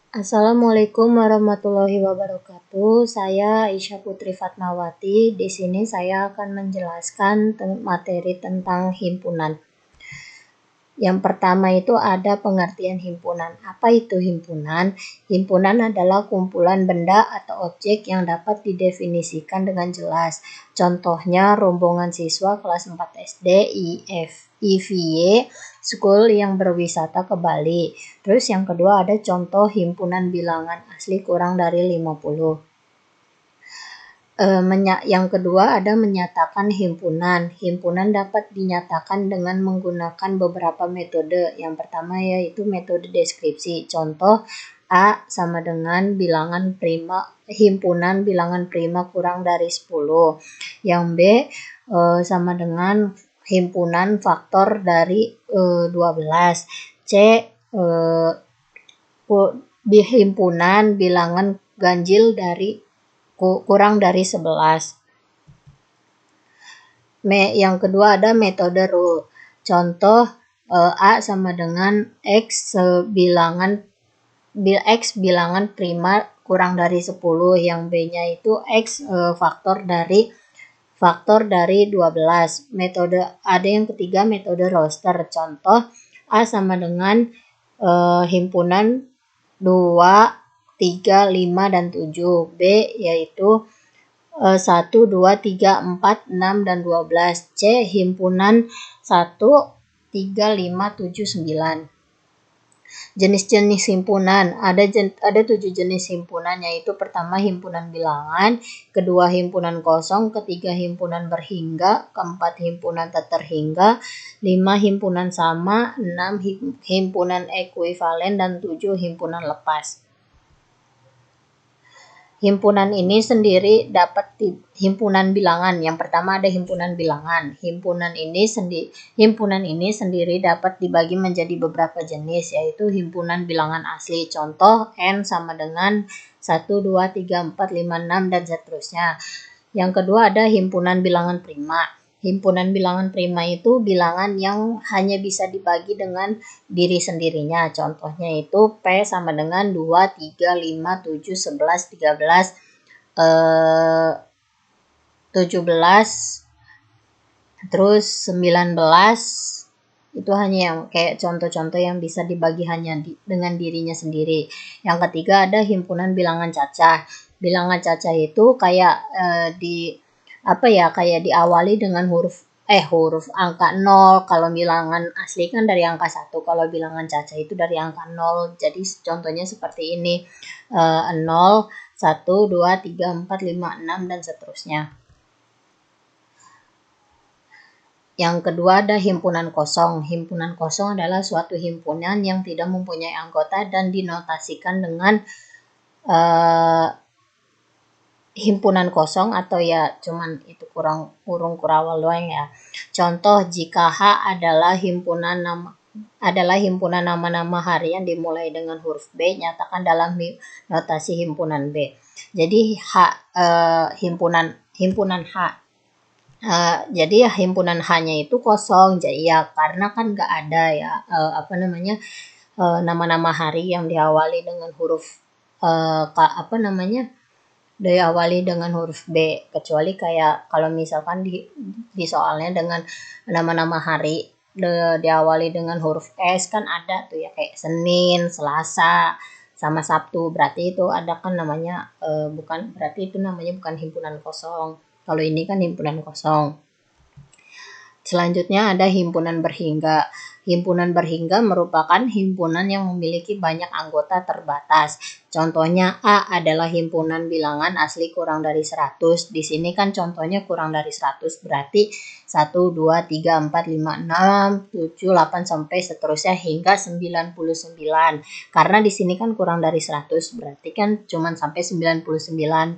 Assalamualaikum warahmatullahi wabarakatuh. Saya Aisyah Putri Fatmawati. Di sini saya akan menjelaskan materi tentang himpunan. Yang pertama itu ada pengertian himpunan. Apa itu himpunan? Himpunan adalah kumpulan benda atau objek yang dapat didefinisikan dengan jelas. Contohnya rombongan siswa kelas 4 SD IVY School yang berwisata ke Bali. Terus yang kedua ada contoh himpunan bilangan asli kurang dari 50. Yang kedua ada menyatakan himpunan. Himpunan dapat dinyatakan dengan menggunakan beberapa metode. Yang pertama yaitu metode deskripsi. Contoh A sama dengan bilangan prima, himpunan bilangan prima kurang dari 10. Yang B sama dengan himpunan faktor dari 12. C himpunan bilangan ganjil dari kurang dari 11. Yang kedua ada metode rule. Contoh A sama dengan X bilangan prima kurang dari 10. Yang B-nya itu X faktor dari 12. Metode ada yang ketiga metode roster. Contoh A sama dengan himpunan 2, 3, 5, dan 7. B yaitu 1, 2, 3, 4, 6, dan 12. C himpunan 1, 3, 5, 7, 9. Jenis-jenis himpunan. Ada 7 jenis himpunan, yaitu pertama himpunan bilangan, kedua himpunan kosong, ketiga himpunan berhingga, keempat himpunan tak terhingga, 5 himpunan sama, 6 himpunan ekuivalen, dan 7 himpunan lepas. Himpunan ini sendiri dapat himpunan bilangan. Yang pertama ada himpunan bilangan. Himpunan ini sendiri dapat dibagi menjadi beberapa jenis, yaitu himpunan bilangan asli. Contoh N sama dengan 1, 2, 3, 4, 5, 6, dan seterusnya. Yang kedua ada himpunan bilangan prima. Himpunan bilangan prima itu bilangan yang hanya bisa dibagi dengan diri sendirinya. Contohnya itu P sama dengan 2, 3, 5, 7, 11, 13, 17, terus 19. Itu hanya yang kayak contoh-contoh yang bisa dibagi hanya dengan dirinya sendiri. Yang ketiga ada himpunan bilangan cacah. Bilangan cacah itu kayak kayak diawali dengan huruf angka 0. Kalau bilangan asli kan dari angka 1. Kalau bilangan cacah itu dari angka 0. Jadi contohnya seperti ini. 0, 1, 2, 3, 4, 5, 6, dan seterusnya. Yang kedua ada himpunan kosong. Himpunan kosong adalah suatu himpunan yang tidak mempunyai anggota dan dinotasikan dengan himpunan kosong atau ya cuman itu kurung kurawal doang ya. Contoh jika H adalah himpunan nama-nama harian dimulai dengan huruf B, nyatakan dalam notasi himpunan B. Jadi himpunan H. Jadi himpunan H-nya itu kosong. Jadi ya karena kan nggak ada ya nama-nama hari yang diawali dengan huruf diawali dengan huruf B, kecuali kayak kalau misalkan di soalnya dengan nama-nama hari diawali dengan huruf S kan ada tuh ya, kayak Senin, Selasa, sama Sabtu. Berarti itu ada kan namanya bukan himpunan kosong. Kalau ini kan himpunan kosong. Selanjutnya ada himpunan berhingga. Himpunan berhingga merupakan himpunan yang memiliki banyak anggota terbatas. Contohnya A adalah himpunan bilangan asli kurang dari 100. Di sini kan contohnya kurang dari 100, berarti 1, 2, 3, 4, 5, 6, 7, 8, sampai seterusnya hingga 99. Karena di sini kan kurang dari 100, berarti kan cuma sampai 99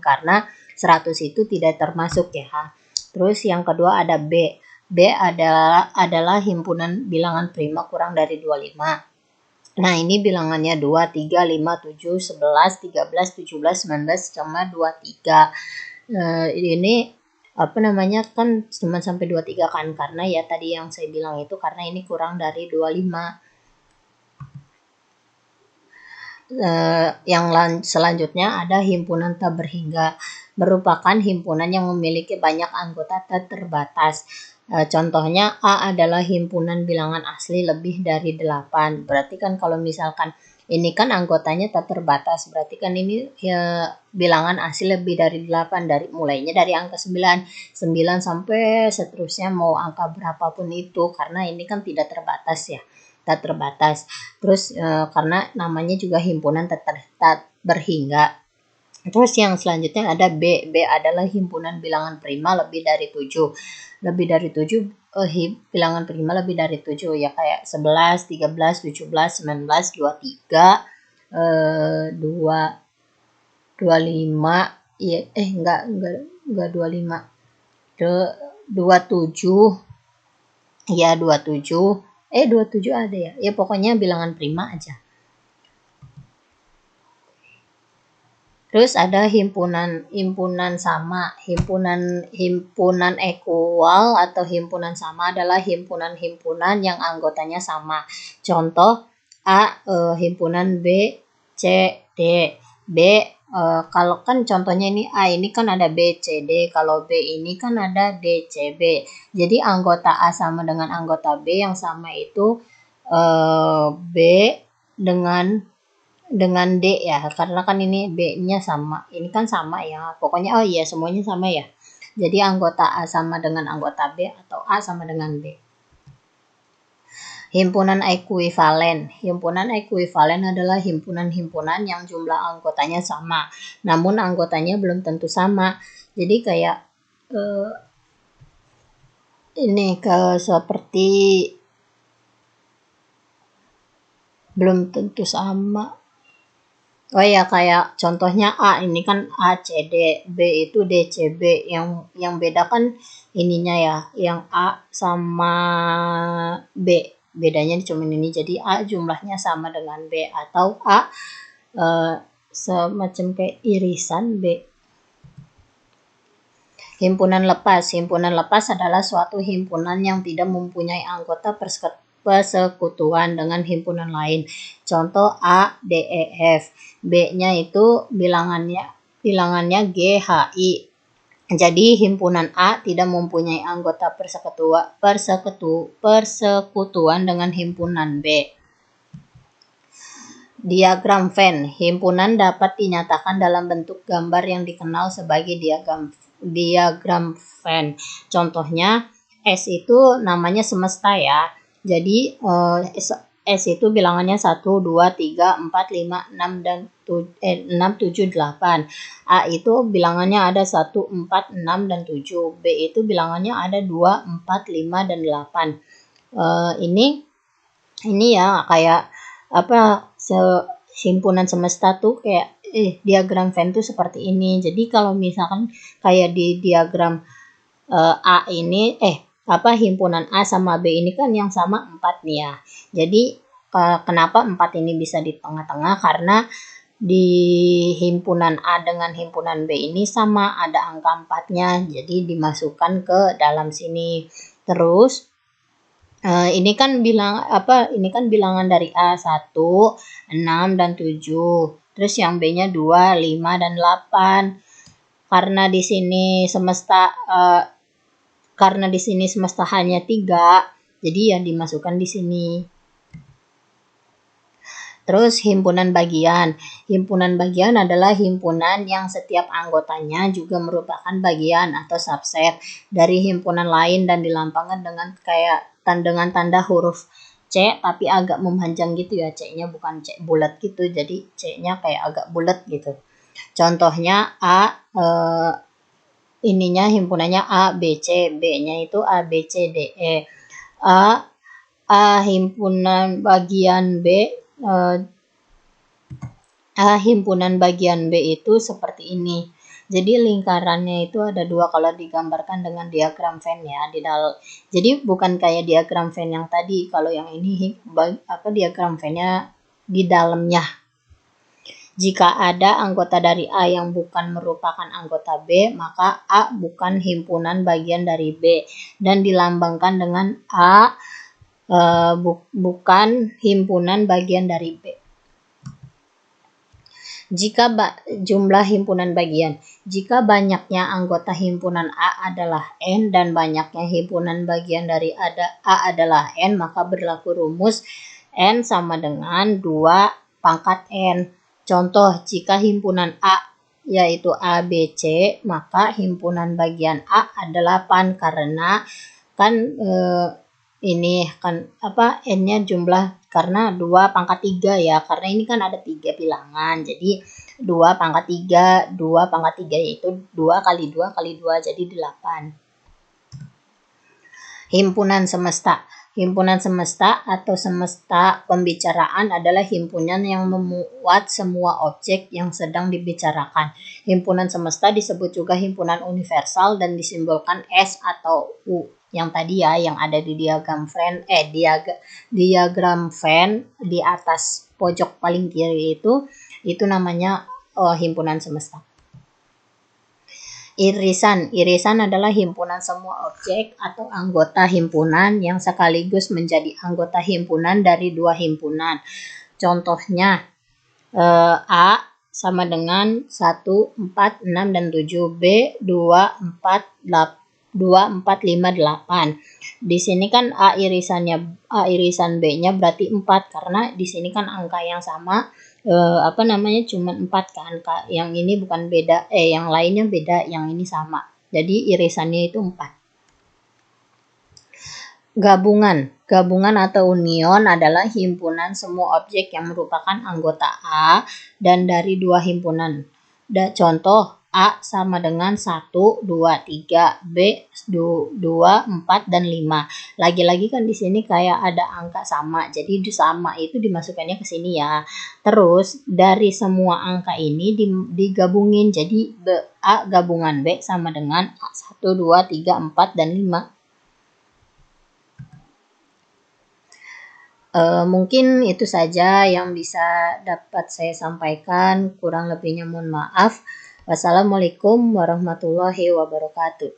karena 100 itu tidak termasuk ya. Terus yang kedua ada B. B adalah himpunan bilangan prima kurang dari 25. Nah, ini bilangannya 2, 3, 5, 7, 11, 13, 17, 19, sama 23. Ini kan cuma sampai 23 kan, karena ya tadi yang saya bilang itu karena ini kurang dari 25. Selanjutnya ada himpunan tak berhingga, merupakan himpunan yang memiliki banyak anggota tak terbatas. Contohnya A adalah himpunan bilangan asli lebih dari 8. Berarti kan kalau misalkan ini kan anggotanya tak terbatas, berarti kan ini ya, bilangan asli lebih dari 8, mulainya dari angka 9 sampai seterusnya mau angka berapapun itu, karena ini kan tidak terbatas ya. Tak terbatas. Terus karena namanya juga himpunan tak berhingga. Terus yang selanjutnya ada B. B adalah himpunan bilangan prima lebih dari 7. Lebih dari 7 bilangan prima lebih dari 7 ya, kayak 11, 13, 17, 19, 23, 25 ya, enggak 25. 27 ya, 27 ada ya. Ya pokoknya bilangan prima aja. Terus ada himpunan sama. Himpunan ekual atau himpunan sama adalah himpunan yang anggotanya sama. Contoh A, himpunan B, C, D. B, kalau kan contohnya ini A ini kan ada B, C, D. Kalau B ini kan ada D, C, B. Jadi anggota A sama dengan anggota B, yang sama itu B dengan D ya, karena kan ini B-nya sama, ini kan sama ya, pokoknya semuanya sama ya. Jadi anggota A sama dengan anggota B atau A sama dengan B. Himpunan ekuivalen adalah himpunan yang jumlah anggotanya sama, namun anggotanya belum tentu sama. Jadi kayak ini seperti belum tentu sama. Oh ya, kayak contohnya A ini kan A C D, B itu D C B. Yang beda kan ininya ya, yang A sama B. Bedanya cuma ini. Jadi A jumlahnya sama dengan B, atau A semacam kayak irisan B. Himpunan lepas adalah suatu himpunan yang tidak mempunyai anggota persekutuan dengan himpunan lain. Contoh A, D, E, F. B-nya itu bilangannya G, H, I. Jadi himpunan A tidak mempunyai anggota persekutuan dengan himpunan B. Diagram Venn. Himpunan dapat dinyatakan dalam bentuk gambar yang dikenal sebagai diagram Venn. Contohnya S itu namanya semesta ya. Jadi S itu bilangannya 1, 2, 3, 4, 5, 6, dan 6, 7, 8. A itu bilangannya ada 1, 4, 6, dan 7. B itu bilangannya ada 2, 4, 5, dan 8. Ini ya kayak apa, himpunan semesta tuh kayak diagram Venn tuh seperti ini. Jadi kalau misalkan kayak di diagram A ini himpunan A sama B ini kan yang sama 4 nih ya. Jadi kenapa 4 ini bisa di tengah-tengah? Karena di himpunan A dengan himpunan B ini sama, ada angka 4-nya. Jadi dimasukkan ke dalam sini. Terus ini kan bilangan dari A 1, 6, dan 7. Terus yang B-nya 2, 5, dan 8. Karena di sini semesta hanya 3, jadi ya dimasukkan di sini. Terus himpunan bagian. Himpunan bagian adalah himpunan yang setiap anggotanya juga merupakan bagian atau subset dari himpunan lain dan dilambangkan dengan tanda huruf C tapi agak memanjang gitu ya, C-nya bukan C bulat gitu, jadi C-nya kayak agak bulat gitu. Contohnya A, himpunannya A, B, C, B-nya itu A, B, C, D, E. Himpunan bagian B, himpunan bagian B itu seperti ini. Jadi lingkarannya itu ada 2 kalau digambarkan dengan diagram Venn ya. Jadi bukan kayak diagram Venn yang tadi. Kalau yang ini diagram Venn-nya di dalamnya. Jika ada anggota dari A yang bukan merupakan anggota B, maka A bukan himpunan bagian dari B dan dilambangkan dengan A bukan himpunan bagian dari B. Jumlah himpunan bagian. Jika banyaknya anggota himpunan A adalah N dan banyaknya himpunan bagian dari A adalah N, maka berlaku rumus N sama dengan 2 pangkat N. Contoh, jika himpunan A yaitu A, B, C, maka himpunan bagian A adalah 8 karena kan ini kan N-nya jumlah karena 2 pangkat 3 ya, karena ini kan ada 3 bilangan, jadi 2 pangkat 3, 2 pangkat 3 yaitu 2 kali 2 kali 2, jadi 8. Himpunan semesta. Himpunan semesta atau semesta pembicaraan adalah himpunan yang memuat semua objek yang sedang dibicarakan. Himpunan semesta disebut juga himpunan universal dan disimbolkan S atau U. Yang tadi ya, yang ada di diagram Venn di atas pojok paling kiri itu namanya himpunan semesta. Irisan adalah himpunan semua objek atau anggota himpunan yang sekaligus menjadi anggota himpunan dari 2 himpunan. Contohnya A sama dengan 1, 4, 6, dan 7, B 2, 4, 5, 8. Di sini kan A irisan B-nya berarti 4 karena di sini kan angka yang sama cuma 4 kan. Yang ini bukan beda, yang lainnya beda, yang ini sama. Jadi irisannya itu 4. Gabungan atau union adalah himpunan semua objek yang merupakan anggota A dan dari 2 himpunan. Contoh, A sama dengan 1, 2, 3, B 2, 4, dan 5. Lagi-lagi kan di sini kayak ada angka sama, jadi sama itu dimasukkannya ke sini ya. Terus dari semua angka ini digabungin, jadi A gabungan B sama dengan 1, 2, 3, 4, dan 5. Mungkin itu saja yang bisa dapat saya sampaikan, kurang lebihnya mohon maaf. Wassalamualaikum warahmatullahi wabarakatuh.